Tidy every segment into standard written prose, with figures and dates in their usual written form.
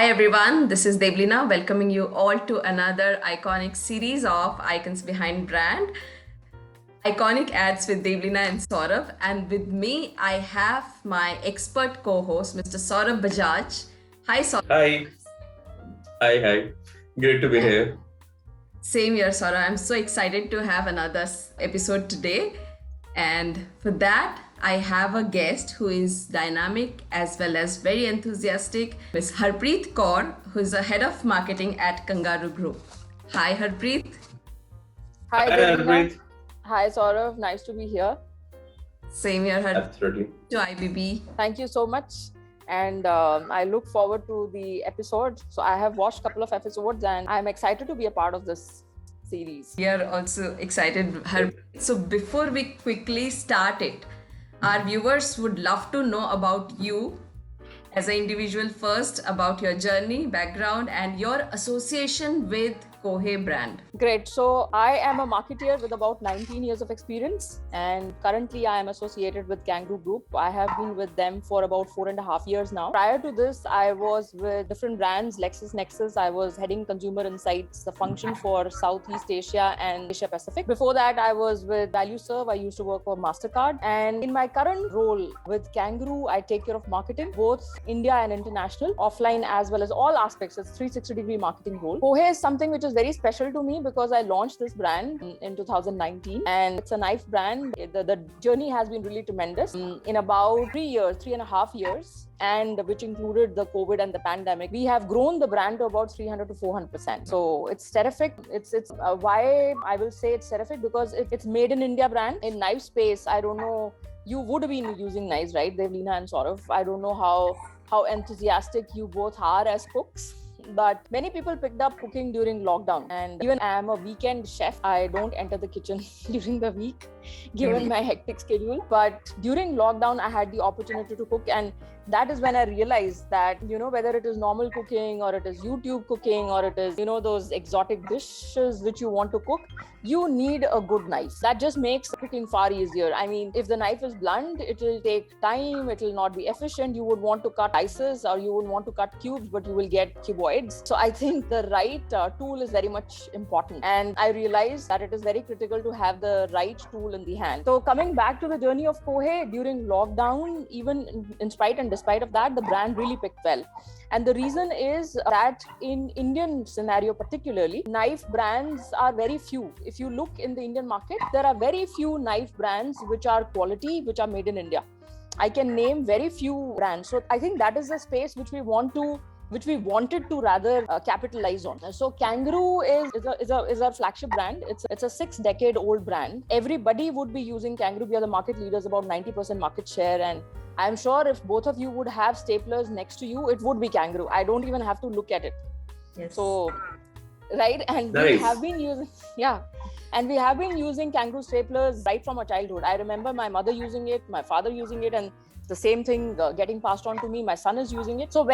Hi everyone, this is Devleena welcoming you all to another iconic series of Icons Behind Brand. Iconic ads with Devleena and Saurabh, and with me I have my expert co-host Mr. Saurabh Bajaj. Hi Saurabh. Hi, hi. Great to be here. Same here Saurabh. I'm so excited to have another episode today. And for that, I have a guest who is dynamic as well as very enthusiastic, Ms Harpreet Kaur, who is the head of marketing at Kangaro Group. Hi Harpreet. Hi, Hi, Devleena. Harpreet. Hi, Saurabh. Nice to be here. Same here, Harpreet. Absolutely. To IBB. Thank you so much. And I look forward to the episode. So I have watched a couple of episodes and I'm excited to be a part of this series. We are also excited, Harpreet. So before we quickly start it, our viewers would love to know about you as an individual first, about your journey, background, and your association with Kohe brand. Great. So I am a marketeer with about 19 years of experience, and currently I am associated with Kangaro Group. I have been with them for about 4.5 years now. Prior to this, I was with different brands, LexisNexis. I was heading consumer insights, the function for Southeast Asia and Asia Pacific. Before that, I was with ValueServe. I used to work for MasterCard. And in my current role with Kangaro, I take care of marketing, both India and international, offline as well as all aspects. It's 360-degree marketing role. Kohe is something which is very special to me because I launched this brand in 2019 and it's a knife brand. The journey has been really tremendous. In about 3.5 years, and which included the COVID and the pandemic, we have grown the brand to about 300 to 400%. So it's terrific. It's why I will say it's terrific because it's made in India brand. In knife space, I don't know, you would be using knives, right, Devleena and Saurabh? I don't know how enthusiastic you both are as cooks. But many people picked up cooking during lockdown, and even I am a weekend chef. I don't enter the kitchen during the week given my hectic schedule, but during lockdown I had the opportunity to cook, and that is when I realized that, whether it is normal cooking or it is YouTube cooking or it is, those exotic dishes which you want to cook, you need a good knife. That just makes cooking far easier. I mean, if the knife is blunt, it will take time, it will not be efficient. You would want to cut slices or you would want to cut cubes, but you will get cuboids. So I think the right tool is very much important. And I realized that it is very critical to have the right tool in the hand. So coming back to the journey of Kohe, during lockdown, even in spite and despite of that, the brand really picked well. And the reason is that in Indian scenario particularly, knife brands are very few. If you look in the Indian market, there are very few knife brands which are quality, which are made in India. I can name very few brands. So I think that is the space which we wanted to rather capitalize on. So Kangaro is a flagship brand. It's a 6-decade-old brand. Everybody would be using Kangaro. We are the market leaders, about 90% market share, and I'm sure if both of you would have staplers next to you, it would be Kangaro. I don't even have to look at it. Yes. So, right, and Nice. we have been using Kangaro staplers right from our childhood. I remember my mother using it, my father using it, and the same thing getting passed on to me. My son is using it. So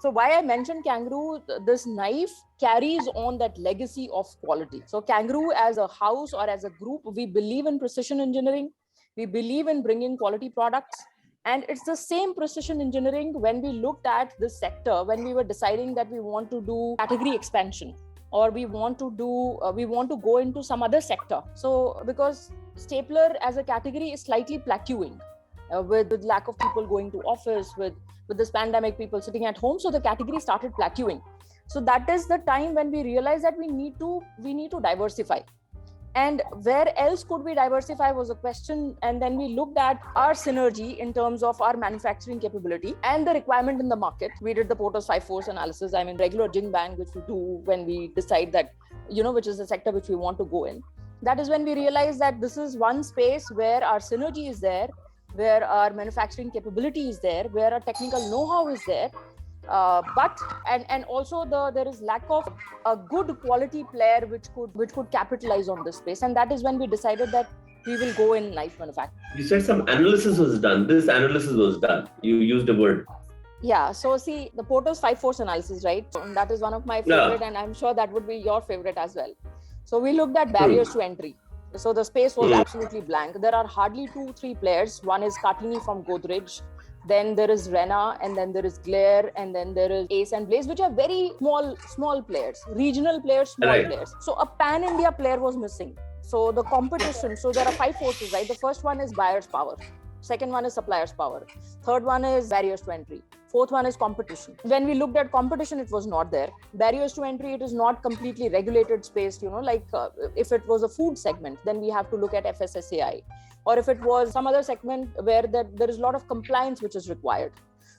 so why I mentioned Kangaro, this knife carries on that legacy of quality. So Kangaro as a house or as a group, we believe in precision engineering. We believe in bringing quality products. And it's the same precision engineering when we looked at this sector, when we were deciding that we want to do category expansion or we want to go into some other sector. So because stapler as a category is slightly plateauing. With lack of people going to office, with this pandemic, people sitting at home, so the category started plateauing. So that is the time when we realized that we need to diversify. And where else could we diversify was a question. And then we looked at our synergy in terms of our manufacturing capability and the requirement in the market. We did the Porter's 5 force analysis. I mean, regular jing bang, which we do when we decide that, which is the sector which we want to go in. That is when we realized that this is one space where our synergy is there, where our manufacturing capability is there, where our technical know-how is there, but also there is lack of a good quality player which could capitalize on this space, and that is when we decided that we will go in knife manufacturing. You said some analysis was done. This analysis was done. You used a word. Yeah, so see the Porter's 5 force analysis, right? So that is one of my favorite, and I'm sure that would be your favorite as well. So we looked at barriers to entry. So the space was absolutely blank. There are hardly 2-3 players. One is Katini from Godrej. Then there is Rena, and then there is Glare, and then there is Ace and Blaze, which are very small players, regional players, small players. So a pan-India player was missing. So the competition, so there are 5 forces, right? The first one is buyer's power. Second one is supplier's power. Third one is barriers to entry. Fourth one is competition. When we looked at competition, it was not there. Barriers to entry, it is not completely regulated space, if it was a food segment, then we have to look at FSSAI. Or if it was some other segment where there is a lot of compliance which is required.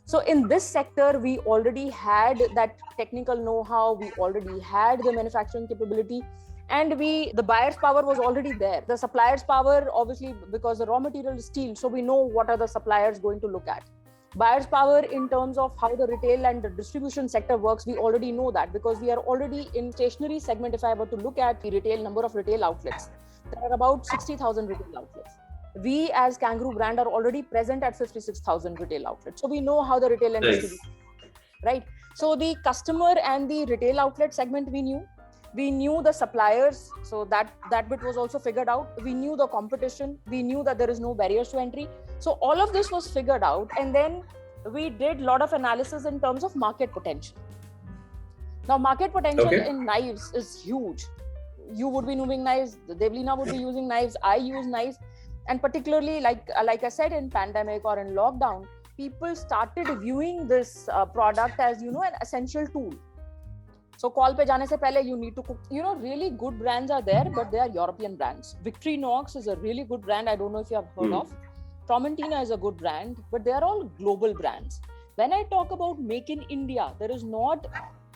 So in this sector, we already had that technical know-how, we already had the manufacturing capability, and the buyer's power was already there. The supplier's power, obviously, because the raw material is steel, so we know what are the suppliers going to look at. Buyer's power in terms of how the retail and the distribution sector works, we already know that because we are already in stationery segment. If I were to look at the retail number of retail outlets, there are about 60,000 retail outlets. We as Kangaro brand are already present at 56,000 retail outlets. So we know how the retail and distribution, right? So the customer and the retail outlet segment we knew the suppliers, so that bit was also figured out. We knew the competition, we knew that there is no barriers to entry. So all of this was figured out, and then we did a lot of analysis in terms of market potential. Now, market potential in knives is huge. You would be using knives, Devleena would be using knives, I use knives, and particularly like I said, in pandemic or in lockdown, people started viewing this product as an essential tool. So call pe jaane se pehle you need to cook. Really good brands are there, but they are European brands. Victorinox is a really good brand. I don't know if you have heard of. Tramontina is a good brand, but they are all global brands. When I talk about make in India, there is not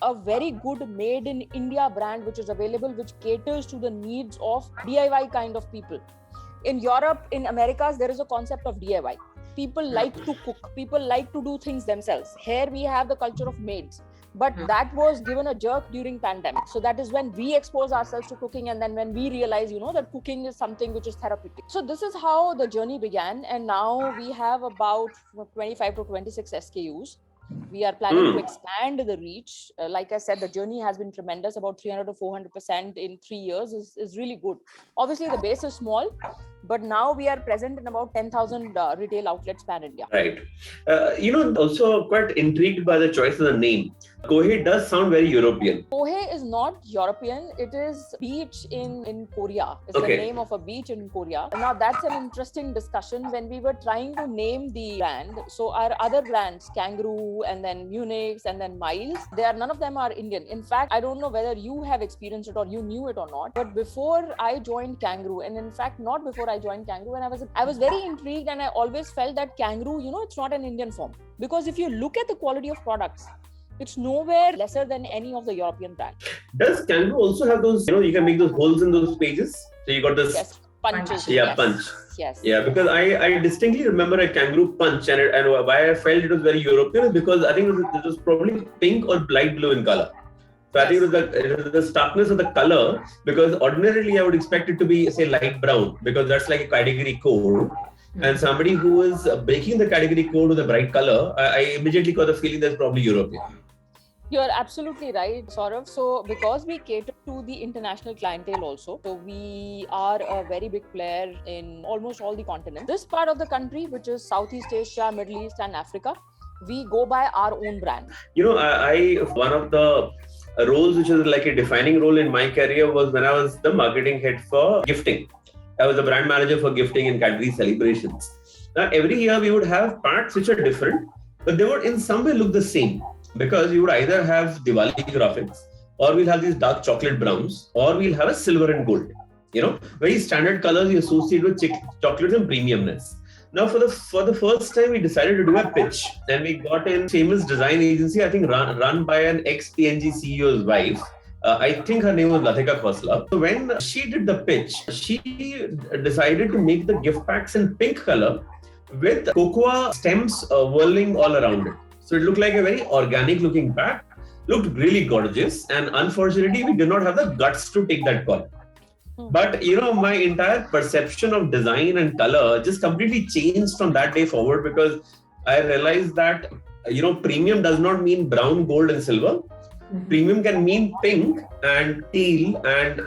a very good made in India brand which is available, which caters to the needs of DIY kind of people. In Europe, in Americas, there is a concept of DIY. People like to cook. People like to do things themselves. Here we have the culture of maids. But that was given a jerk during pandemic. So that is when we expose ourselves to cooking, and then when we realize, that cooking is something which is therapeutic. So this is how the journey began. And now we have about 25 to 26 SKUs. We are planning to expand the reach. Like I said, the journey has been tremendous. About 300 to 400% in 3 years is really good. Obviously, the base is small, but now we are present in about 10,000 retail outlets pan-India. Right. Also quite intrigued by the choice of the name. Kohe does sound very European. Kohe is not European. It is beach in Korea. It's the name of a beach in Korea. Now that's an interesting discussion when we were trying to name the brand. So our other brands, Kangaro and then Munich and then Miles, none of them are Indian. In fact, I don't know whether you have experienced it or you knew it or not. But before I joined Kangaro, and in fact not before I joined Kangaro, and I was very intrigued, and I always felt that Kangaro, it's not an Indian form. Because if you look at the quality of products, it's nowhere lesser than any of the European brands. Does Kangaro also have those, you can make those holes in those pages? So you got this... Yes, punches. Punch. Yes. Yeah, because I distinctly remember a Kangaro punch, and why I felt it was very European is because I think it was probably pink or light blue in color. So I think it was the starkness of the color, because ordinarily I would expect it to be, say, light brown, because that's like a category code. And somebody who is breaking the category code with a bright color, I immediately got the feeling that's probably European. You're absolutely right, Saurabh. So because we cater to the international clientele also, so we are a very big player in almost all the continents. This part of the country, which is Southeast Asia, Middle East and Africa, we go by our own brand. One of the roles which is like a defining role in my career was when I was the marketing head for gifting. I was the brand manager for gifting and Cadbury celebrations. Now, every year we would have parts which are different, but they would in some way look the same, because you would either have Diwali graphics, or we'll have these dark chocolate browns, or we'll have a silver and gold. Very standard colors you associate with chocolate and premiumness. Now, for the first time, we decided to do a pitch, and we got a famous design agency, I think run by an ex-P&G CEO's wife. I think her name was Latika Khosla. So when she did the pitch, she decided to make the gift packs in pink color with cocoa stems whirling all around it. So it looked like a very organic looking pack, looked really gorgeous, and unfortunately we did not have the guts to take that call. But my entire perception of design and color just completely changed from that day forward, because I realized that premium does not mean brown, gold and silver. Premium can mean pink and teal and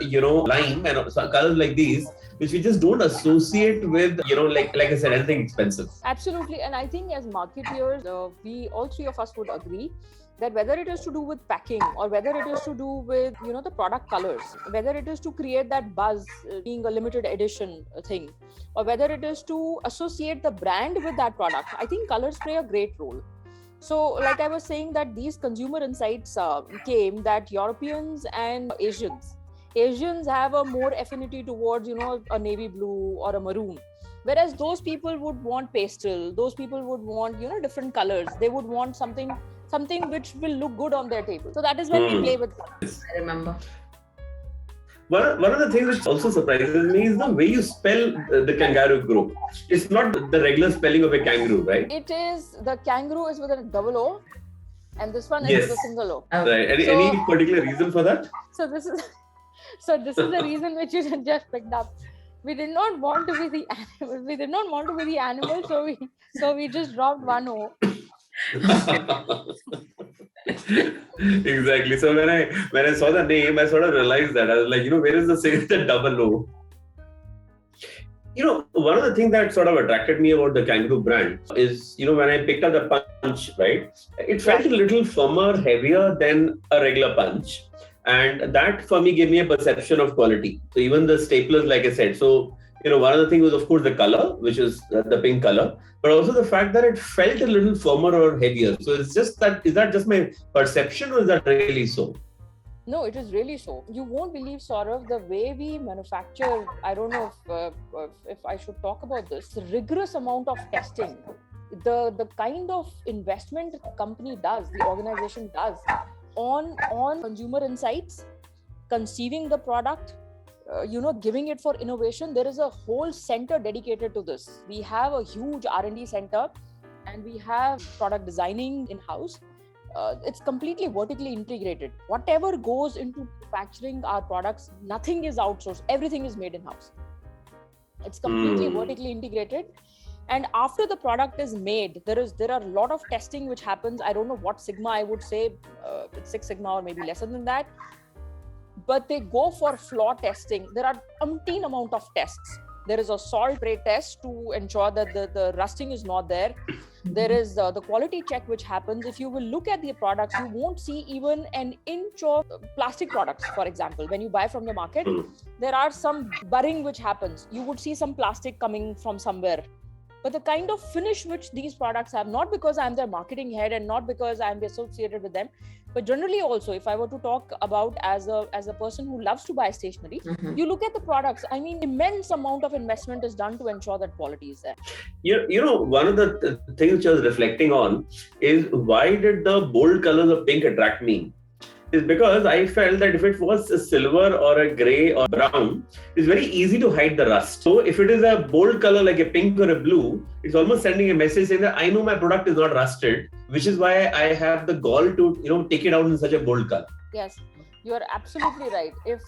lime and colors like these. which we just don't associate with, like I said, anything expensive. Absolutely. And I think as marketeers, we all three of us would agree that whether it is to do with packing or whether it is to do with the product colors, whether it is to create that buzz being a limited edition thing, or whether it is to associate the brand with that product, I think colors play a great role. So like I was saying, that these consumer insights came that Europeans and Asians have a more affinity towards a navy blue or a maroon, whereas those people would want pastel, those people would want different colors, they would want something which will look good on their table. So that is when we play with colors. I remember. One of the things which also surprises me is the way you spell the Kangaro Group. It's not the regular spelling of a kangaroo, right? It is, the kangaroo is with a double O, and this one is with a single O. Right. Any particular reason for that? So this is the reason which you just picked up. We did not want to be the animal. We did not want to be the animal, so we just dropped one O. Exactly. So when I saw the name, I sort of realized that. I was like, where is the double O? One of the things that sort of attracted me about the Kangaro brand is, when I picked up the punch, right? It felt a little firmer, heavier than a regular punch. And that for me gave me a perception of quality. So even the staplers, like I said, so one of the things was, of course, the color, which is the pink color, but also the fact that it felt a little firmer or heavier. So it's just that, is that just my perception or is that really so? No, it is really so. You won't believe, Saurabh, the way we manufacture. I don't know if I should talk about this. The rigorous amount of testing, the kind of investment the company does, the organization does on consumer insights, conceiving the product, giving it for innovation. There is a whole center dedicated to this. We have a huge R&D center, and we have product designing in-house. It's completely vertically integrated. Whatever goes into manufacturing our products, nothing is outsourced. Everything is made in-house. It's completely vertically integrated. And after the product is made, there are a lot of testing which happens. I don't know what sigma I would say, it's 6 sigma or maybe lesser than that. But they go for flaw testing. There are umpteen amount of tests. There is a salt spray test to ensure that the rusting is not there. There is the quality check which happens. If you will look at the products, you won't see even an inch of plastic products. For example, when you buy from the market, there are some burring which happens. You would see some plastic coming from somewhere. But the kind of finish which these products have, not because I'm their marketing head and not because I'm associated with them, but generally also, if I were to talk about as a person who loves to buy stationery, you look at the products, I mean, immense amount of investment is done to ensure that quality is there. One of the things which I was reflecting on is, why did the bold colors of pink attract me? Is because I felt that if it was a silver or a grey or brown, it's very easy to hide the rust. So if it is a bold color like a pink or a blue, it's almost sending a message saying that I know my product is not rusted, which is why I have the gall to take it out in such a bold color. Yes, you are absolutely right. If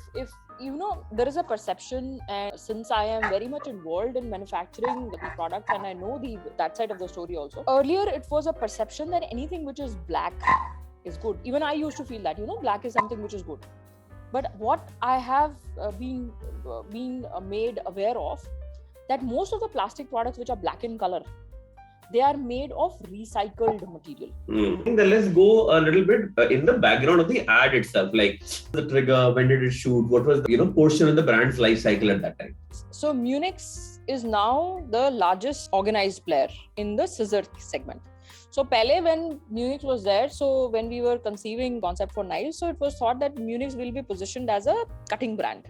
there is a perception, and since I am very much involved in manufacturing the product and I know that side of the story also. Earlier, it was a perception that anything which is black is good. Even I used to feel that, black is something which is good. But what I have been made aware of, that most of the plastic products which are black in color, they are made of recycled material. Then let's go a little bit in the background of the ad itself, like the trigger, when did it shoot, what was the portion of the brand's life cycle at that time? So Munix is now the largest organized player in the scissor segment. So pehle, when Munix was there, so when we were conceiving concept for knives, so it was thought that Munix will be positioned as a cutting brand.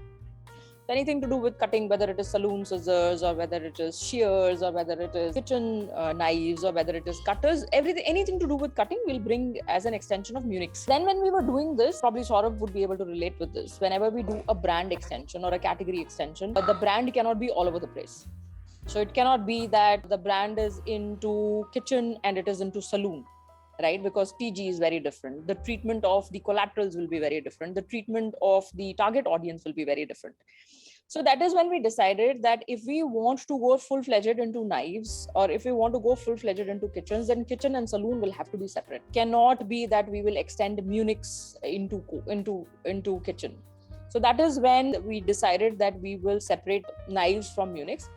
Anything to do with cutting, whether it is saloon scissors or whether it is shears or whether it is kitchen knives or whether it is cutters, anything to do with cutting will bring as an extension of Munix. Then when we were doing this, probably Saurabh would be able to relate with this. Whenever we do a brand extension or a category extension, the brand cannot be all over the place. So it cannot be that the brand is into kitchen and it is into saloon, right? Because TG is very different. The treatment of the collaterals will be very different. The treatment of the target audience will be very different. So that is when we decided that if we want to go full-fledged into knives, or if we want to go full-fledged into kitchens, then kitchen and saloon will have to be separate. Cannot be that we will extend Munix into kitchen. So that is when we decided that we will separate knives from Munichs.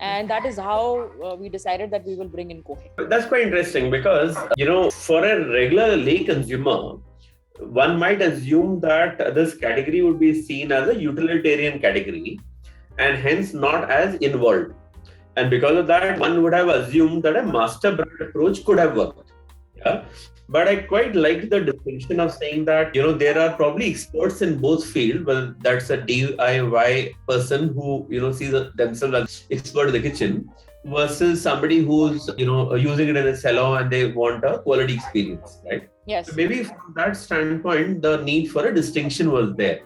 And that is how we decided that we will bring in Kohe. That's quite interesting because, for a regular lay consumer, one might assume that this category would be seen as a utilitarian category and hence not as involved. And because of that, one would have assumed that a master brand approach could have worked. Yeah. But I quite liked the distinction of saying that, there are probably experts in both fields, whether that's a DIY person who, sees themselves as expert in the kitchen versus somebody who's, using it in a salon and they want a quality experience, right? Yes. So maybe from that standpoint, the need for a distinction was there.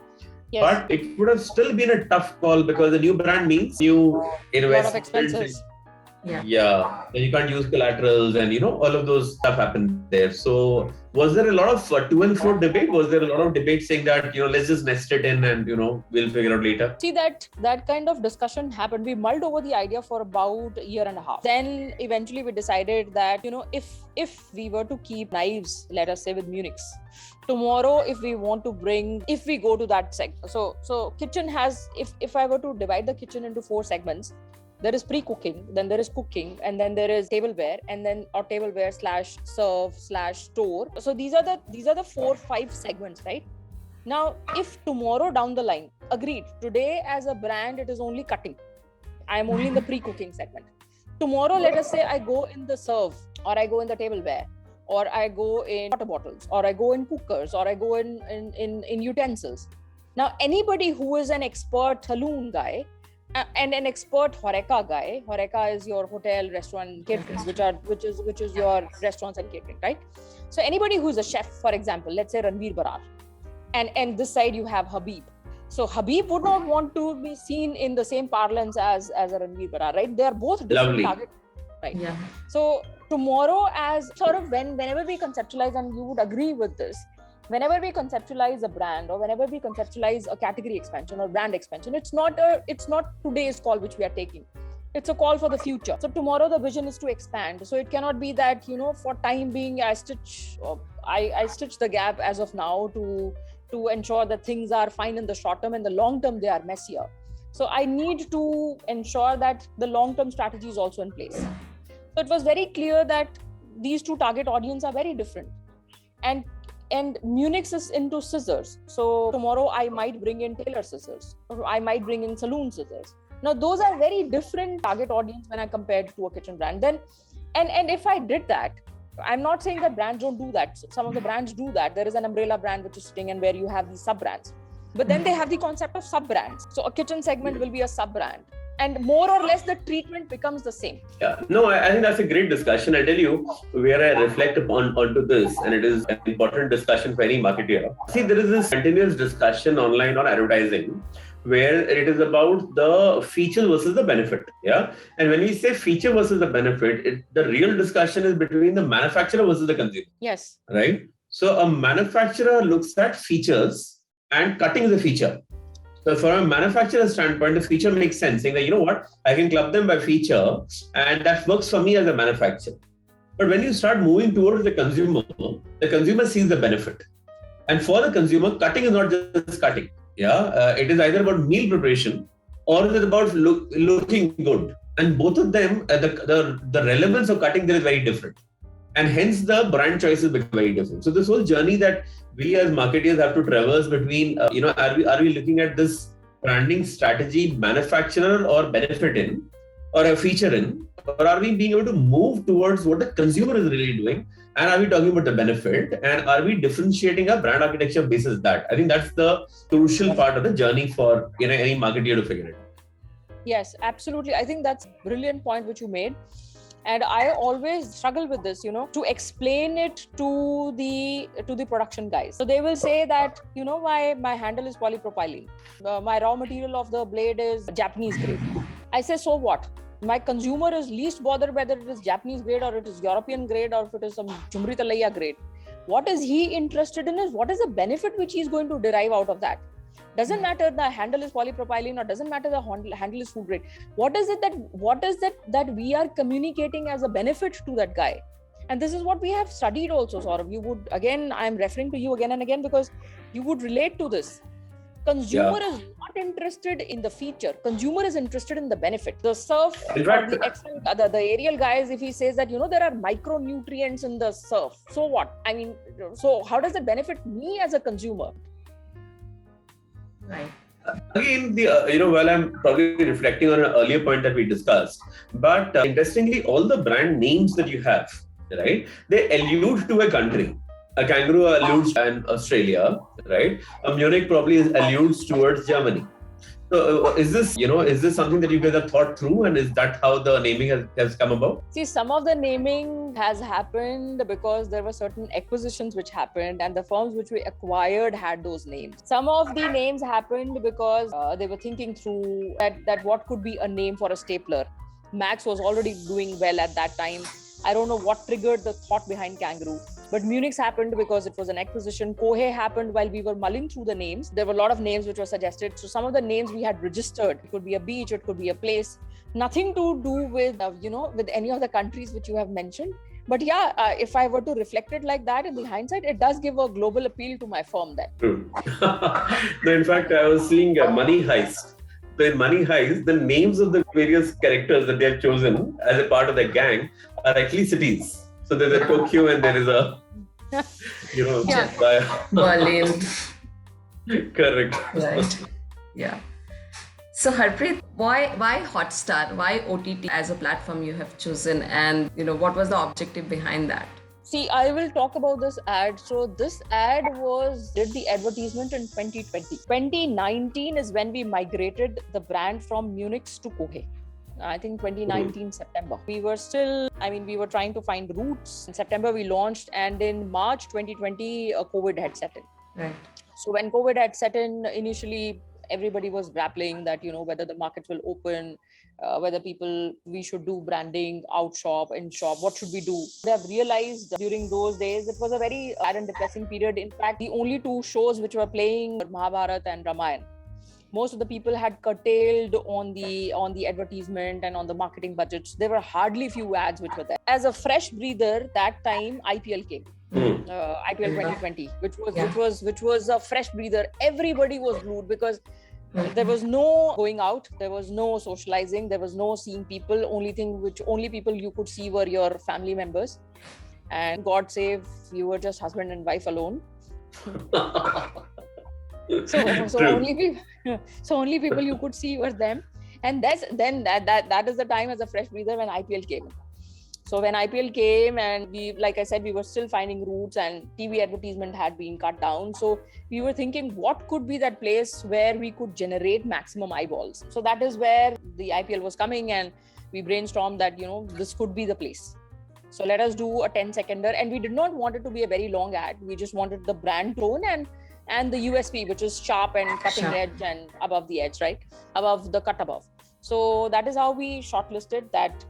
Yes. But it would have still been a tough call because a new brand means new investments. A lot of expenses. Yeah. Then you can't use collaterals and, all of those stuff happened there. So was there a lot of to and fro debate? Was there a lot of debate saying that, let's just nest it in and, we'll figure out later? See, that kind of discussion happened. We mulled over the idea for about a year and a half. Then eventually we decided that, if we were to keep knives, let us say with Munichs, tomorrow, if we go to that segment. So kitchen has, if I were to divide the kitchen into 4 segments, there is pre-cooking, then there is cooking, and then there is tableware, and then or tableware / serve / store. So these are the 4-5 segments, right? Now, if tomorrow down the line, agreed, today as a brand, it is only cutting. I am only in the pre-cooking segment. Tomorrow, let us say I go in the serve, or I go in the tableware, or I go in water bottles, or I go in cookers, or I go in utensils. Now, anybody who is an expert saloon guy and an expert Horeca guy, Horeca is your hotel, restaurant, catering, which is your restaurants and catering, right? So anybody who's a chef, for example, let's say Ranveer Barar, and this side you have Habib. So Habib would not want to be seen in the same parlance as a Ranveer Barar, right? They are both different targets, right? Yeah. So tomorrow, as sort of whenever we conceptualize, and you would agree with this, whenever we conceptualize a brand or whenever we conceptualize a category expansion or brand expansion, it's not today's call which we are taking. It's a call for the future. So tomorrow the vision is to expand. So it cannot be that, for time being, I stitch the gap as of now to ensure that things are fine in the short term, and the long term they are messier. So I need to ensure that the long term strategy is also in place. So it was very clear that these two target audience are very different. And Munichs is into scissors. So tomorrow I might bring in tailor scissors, or I might bring in saloon scissors. Now those are very different target audience when I compared to a kitchen brand. Then, and if I did that, I'm not saying that brands don't do that. Some of the brands do that. There is an umbrella brand which is sitting and where you have these sub brands. But then they have the concept of sub brands. So a kitchen segment will be a sub brand. And more or less the treatment becomes the same. Yeah, no, I think that's a great discussion. I'll tell you where I reflect onto this, and it is an important discussion for any marketer. See, there is this continuous discussion online on advertising where it is about the feature versus the benefit. Yeah, and when we say feature versus the benefit, the real discussion is between the manufacturer versus the consumer. Yes. Right. So a manufacturer looks at features, and cutting is a feature. So from a manufacturer standpoint, the feature makes sense, saying that, I can club them by feature and that works for me as a manufacturer. But when you start moving towards the consumer sees the benefit. And for the consumer, cutting is not just cutting. Yeah, it is either about meal preparation or it is about looking good. And both of them, the relevance of cutting there is very different. And hence the brand choices become very different. So this whole journey that we as marketers have to traverse between, are we looking at this branding strategy, manufacturer or benefit in, or a feature in, or are we being able to move towards what the consumer is really doing? And are we talking about the benefit? And are we differentiating our brand architecture basis that? I think that's the crucial part of the journey for any marketer to figure it out. Yes, absolutely. I think that's a brilliant point which you made. And I always struggle with this, to explain it to the production guys. So they will say that, my handle is polypropylene. My raw material of the blade is Japanese grade. I say, so what? My consumer is least bothered whether it is Japanese grade or it is European grade or if it is some Jumri Talaiya grade. What is he interested in is what is the benefit which he is going to derive out of that. Doesn't matter the handle is polypropylene or doesn't matter the handle is food grade. What is it that we are communicating as a benefit to that guy? And this is what we have studied also, Saurabh. You would, again, I'm referring to you again and again because you would relate to this. Consumer is not interested in the feature. Consumer is interested in the benefit. The surf In or fact, the Excel, the aerial guys, if he says that, there are micronutrients in the surf, so what? I mean, so how does it benefit me as a consumer? Right. Again, while I'm probably reflecting on an earlier point that we discussed, but interestingly, all the brand names that you have, right, they allude to a country. A kangaroo alludes to Australia, right? A Munich probably alludes towards Germany. So is this something that you guys have thought through, and is that how the naming has come about? See, some of the naming has happened because there were certain acquisitions which happened, and the firms which we acquired had those names. Some of the names happened because they were thinking through that what could be a name for a stapler. Max was already doing well at that time. I don't know what triggered the thought behind Kangaroo. But Munich's happened because it was an acquisition. Kohe happened while we were mulling through the names. There were a lot of names which were suggested. So some of the names we had registered. It could be a beach, it could be a place. Nothing to do with, with any of the countries which you have mentioned. But if I were to reflect it like that in the hindsight, it does give a global appeal to my firm then. True. No, in fact, I was seeing Money Heist. So in Money Heist, the names of the various characters that they have chosen as a part of the gang are actually cities. So there's a Tokyo and there is a, Berlin. Correct. Right. Yeah. So Harpreet, why Hotstar? Why OTT as a platform you have chosen, and what was the objective behind that? See, I will talk about this ad. So this ad did the advertisement in 2020. 2019 is when we migrated the brand from Munich to Kohe. I think 2019 September. We were trying to find roots. In September we launched, and in March 2020 COVID had set in. Right. So when COVID had set in, initially everybody was grappling that whether the markets will open, whether we should do branding, out shop, in shop, what should we do? They have realized during those days it was a very sad and depressing period. In fact, the only two shows which were playing were Mahabharata and Ramayana. Most of the people had curtailed on the advertisement and on the marketing budgets. There were hardly few ads which were there. As a fresh breather, that time IPL came. IPL 2020, which was a fresh breather. Everybody was glued because there was no going out, there was no socializing, there was no seeing people. Only people you could see were your family members. And God save, you were just husband and wife alone. So only people you could see were them. And that is the time as a fresh breather when IPL came. So when IPL came, and like I said, we were still finding roots, and TV advertisement had been cut down. So we were thinking, what could be that place where we could generate maximum eyeballs? So that is where the IPL was coming, and we brainstormed that, this could be the place. So let us do a 10-seconder, and we did not want it to be a very long ad. We just wanted the brand tone and the USP, which is sharp and cutting edge and above the edge, right? Above the cut above. So that is how we shortlisted that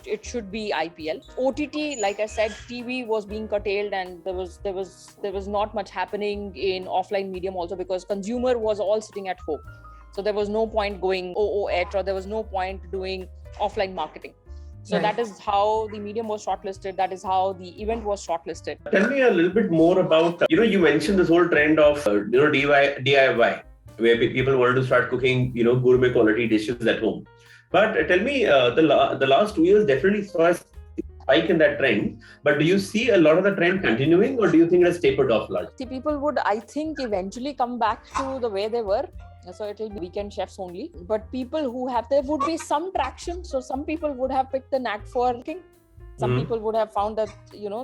it should be IPL. OTT, like I said, TV was being curtailed, and there was not much happening in offline medium also, because consumer was all sitting at home. So there was no point going OOH, or there was no point doing offline marketing. So that is how the medium was shortlisted. That is how the event was shortlisted. Tell me a little bit more about, you mentioned this whole trend of, DIY, where people wanted to start cooking, gourmet quality dishes at home. But tell me, the last 2 years definitely saw a spike in that trend. But do you see a lot of the trend continuing, or do you think it has tapered off largely? See, people would, I think, eventually come back to the way they were. So it will be weekend chefs only. But people there would be some traction. So some people would have picked the knack for cooking. Some people would have found that,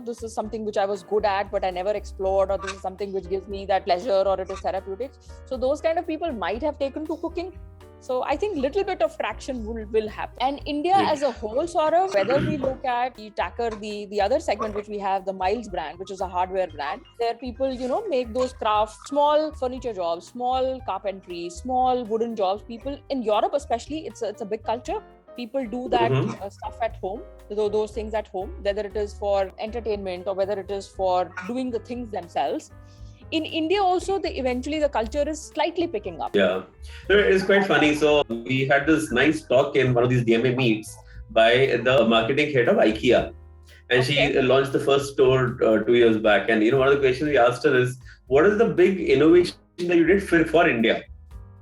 this is something which I was good at, but I never explored, or this is something which gives me that pleasure, or it is therapeutic. So those kind of people might have taken to cooking. So I think little bit of traction will happen. And India as a whole, Saurabh, whether we look at the other segment which we have, the Miles brand, which is a hardware brand, there people, make those crafts, small furniture jobs, small carpentry, small wooden jobs. People in Europe especially, it's a big culture. People do that stuff at home, those things at home, whether it is for entertainment or whether it is for doing the things themselves. In India also, eventually the culture is slightly picking up. Yeah, so it's quite funny. So we had this nice talk in one of these DMA meets by the marketing head of IKEA. And she launched the first store 2 years back. And one of the questions we asked her is, what is the big innovation that you did for India.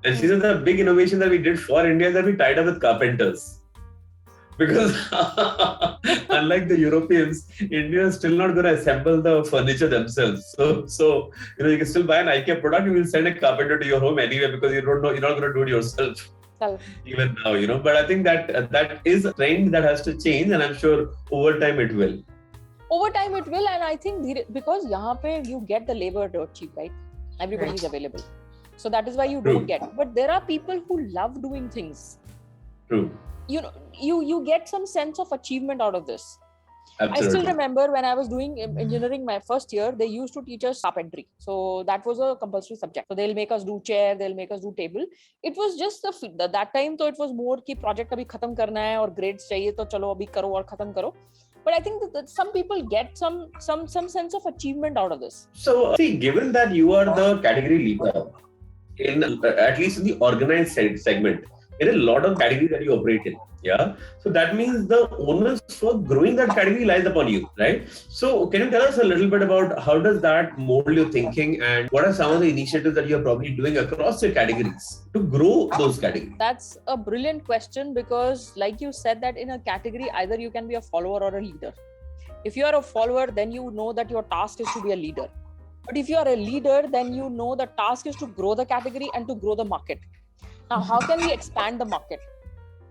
And she said the big innovation that we did for India is that we tied up with carpenters. Because unlike the Europeans, India is still not going to assemble the furniture themselves. So you can still buy an IKEA product, you will send a carpenter to your home anyway because you don't know, you're not going to do it yourself. Even now, but I think that is a trend that has to change, and I'm sure over time it will. Over time it will, and I think because yahan pe you get the labor dirt cheap, right? Everybody is available. So that is why you don't get. But there are people who love doing things. True. You get some sense of achievement out of this. Absolutely. I still remember when I was doing engineering my first year, they used to teach us carpentry. So that was a compulsory subject. So they'll make us do chair, they'll make us do table. It was just that time, so it was more ki project abhi khatam karna hai aur grades chahiye, to chalo abhi karo aur khatam karo. But I think that some people get some sense of achievement out of this. So see, given that you are the category leader, at least in the organized segment, there are a lot of categories that you operate in. Yeah. So that means the onus for growing that category lies upon you, right? So can you tell us a little bit about how does that mold your thinking, and what are some of the initiatives that you're probably doing across your categories to grow those categories? That's a brilliant question, because like you said, that in a category, either you can be a follower or a leader. If you are a follower, then you know that your task is to be a leader. But if you are a leader, then you know the task is to grow the category and to grow the market. Now, how can we expand the market?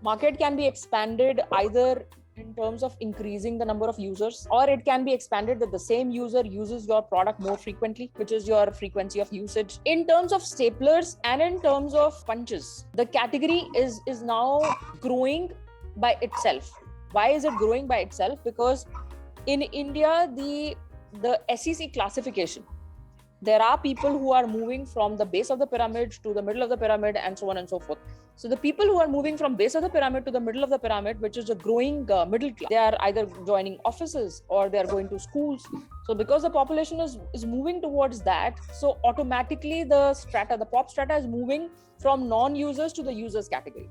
Market can be expanded either in terms of increasing the number of users, or it can be expanded that the same user uses your product more frequently, which is your frequency of usage. In terms of staplers and in terms of punches, the category is now growing by itself. Why is it growing by itself? Because in India, the SEC classification, there are people who are moving from the base of the pyramid to the middle of the pyramid and so on and so forth. So the people who are moving from base of the pyramid to the middle of the pyramid, which is a growing middle class, they are either joining offices or they are going to schools. So because the population is moving towards that, so automatically the pop strata is moving from non-users to the users category.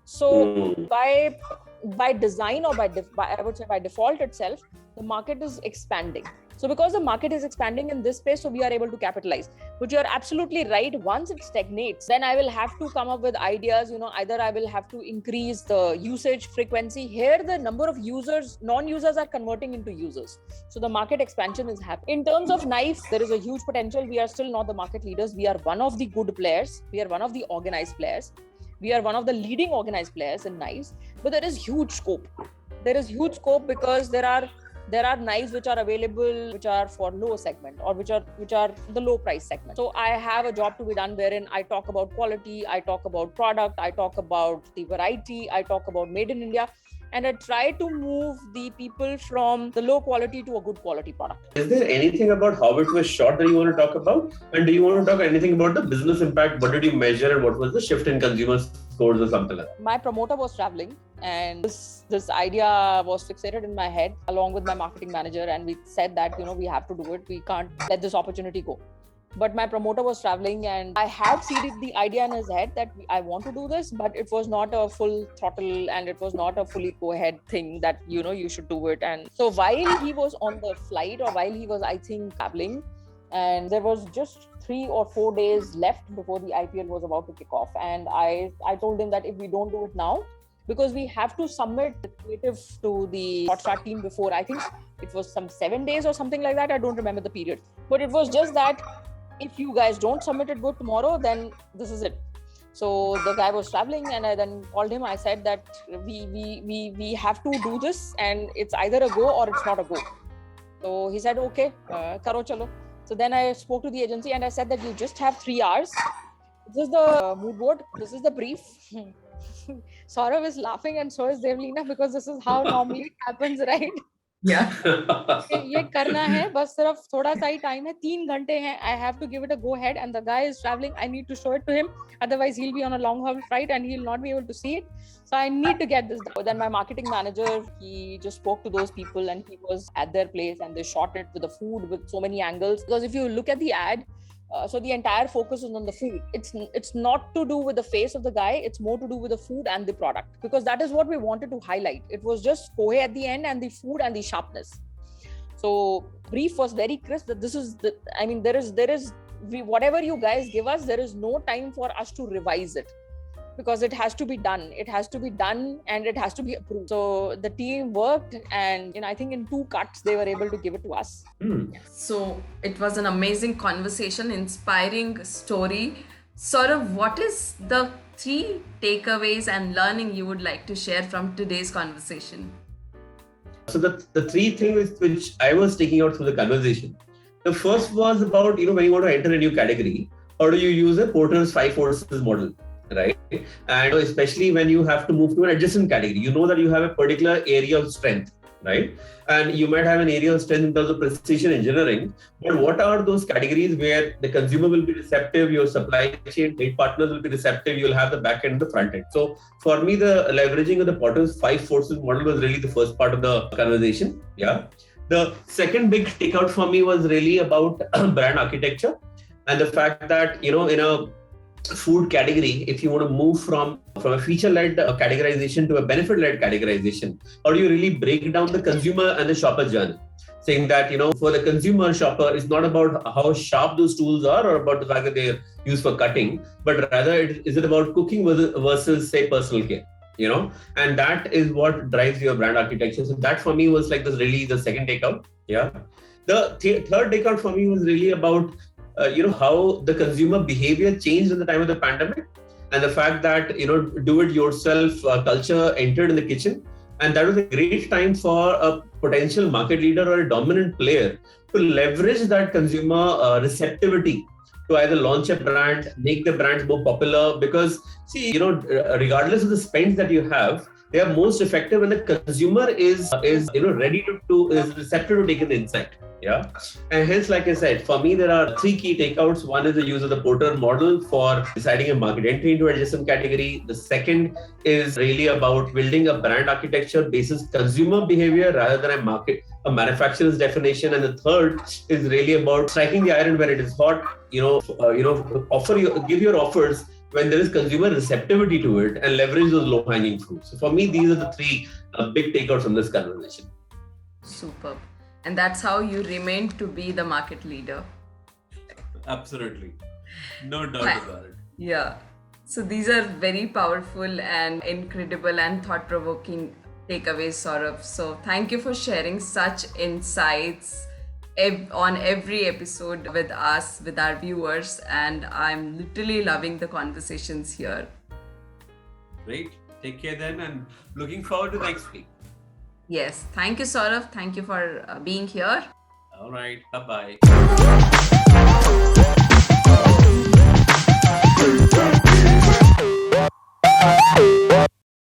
So by design, or I would say by default itself, the market is expanding. So because the market is expanding in this space, so we are able to capitalize. But you're absolutely right. Once it stagnates, then I will have to come up with ideas. Either I will have to increase the usage frequency. Here, the number of users, non-users are converting into users. So the market expansion is happening. In terms of knife, there is a huge potential. We are still not the market leaders. We are one of the good players. We are one of the organized players. We are one of the leading organized players in knives. But there is huge scope. There is huge scope because there are knives which are available, which are for low segment, or which are the low price segment. So I have a job to be done wherein I talk about quality, I talk about product, I talk about the variety, I talk about made in India, and I try to move the people from the low quality to a good quality product. Is there anything about how it was shot that you want to talk about? And do you want to talk anything about the business impact? What did you measure, and what was the shift in consumer scores or something like that? My promoter was traveling, and this idea was fixated in my head along with my marketing manager, and we said that we have to do it. We can't let this opportunity go. But my promoter was traveling, and I had seeded the idea in his head that I want to do this, but it was not a full throttle and it was not a fully go ahead thing that you should do it. And so while he was on the flight, or while he was, I think, traveling, and there was just 3 or 4 days left before the IPL was about to kick off, and I told him that if we don't do it now, because we have to submit the creative to the Hotstar team before, I think it was some 7 days or something like that. I don't remember the period, but it was just that if you guys don't submit it good tomorrow, then this is it. So the guy was traveling, and I then called him. I said that we have to do this, and it's either a go or it's not a go. So he said, okay, karo chalo. So then I spoke to the agency and I said that you just have 3 hours. This is the mood board. This is the brief. Saurabh is laughing and so is Devleena, because this is how normally it happens, right? Yeah. ये करना है, बस सिर्फ थोड़ा सा ही time है, 3 घंटे हैं. I have to give it a go ahead, and the guy is traveling. I need to show it to him, otherwise he'll be on a long haul flight and he'll not be able to see it. So I need to get this done. Then my marketing manager, he just spoke to those people, and he was at their place, and they shot it with the food with so many angles. Because if you look at the ad, so the entire focus is on the food. It's not to do with the face of the guy. It's more to do with the food and the product, because that is what we wanted to highlight. It was just Kohe at the end, and the food and the sharpness. So brief was very crisp that this is there is whatever you guys give us, there is no time for us to revise it, because it has to be done. It has to be done and it has to be approved. So the team worked, and I think in 2 cuts they were able to give it to us. So it was an amazing conversation, inspiring story. Saurabh, what is the 3 takeaways and learning you would like to share from today's conversation? So the 3 things which I was taking out through the conversation. The first was about, when you want to enter a new category, how do you use a Porter's 5 forces model, right? And especially when you have to move to an adjacent category, you know that you have a particular area of strength, right? And you might have an area of strength in terms of precision engineering, but what are those categories where the consumer will be receptive, your supply chain trade partners will be receptive, you'll have the back end and the front end. So for me, the leveraging of the Porter's 5 forces model was really the first part of the conversation. Yeah. The second big takeout for me was really about brand architecture and the fact that, in a food category, if you want to move from a feature-led categorization to a benefit-led categorization, how do you really break down the consumer and the shopper journey? Saying that, for the consumer shopper, it's not about how sharp those tools are or about the fact that they're used for cutting, but rather is it about cooking versus say personal care, and that is what drives your brand architecture. So that for me was like really the second takeout. Yeah. The third takeout for me was really about how the consumer behavior changed in the time of the pandemic, and the fact that do-it-yourself culture entered in the kitchen, and that was a great time for a potential market leader or a dominant player to leverage that consumer receptivity to either launch a brand, make the brands more popular. Because regardless of the spends that you have, they are most effective when the consumer is ready is receptive to take in the insight. Yeah. And hence, like I said, for me, there are 3 key takeouts. One is the use of the Porter model for deciding a market entry into adjacent category. The second is really about building a brand architecture basis consumer behavior rather than a manufacturer's definition. And the third is really about striking the iron where it is hot, give your offers when there is consumer receptivity to it and leverage those low-hanging fruits. So for me, these are the 3 big takeouts from this conversation. Superb. And that's how you remain to be the market leader. Absolutely. No doubt about it. Yeah. So these are very powerful and incredible and thought-provoking takeaways, Saurabh. So thank you for sharing such insights on every episode with us, with our viewers. And I'm literally loving the conversations here. Great. Take care then, and looking forward to next week. Yes. Thank you, Saurabh. Thank you for being here. All right. Bye-bye.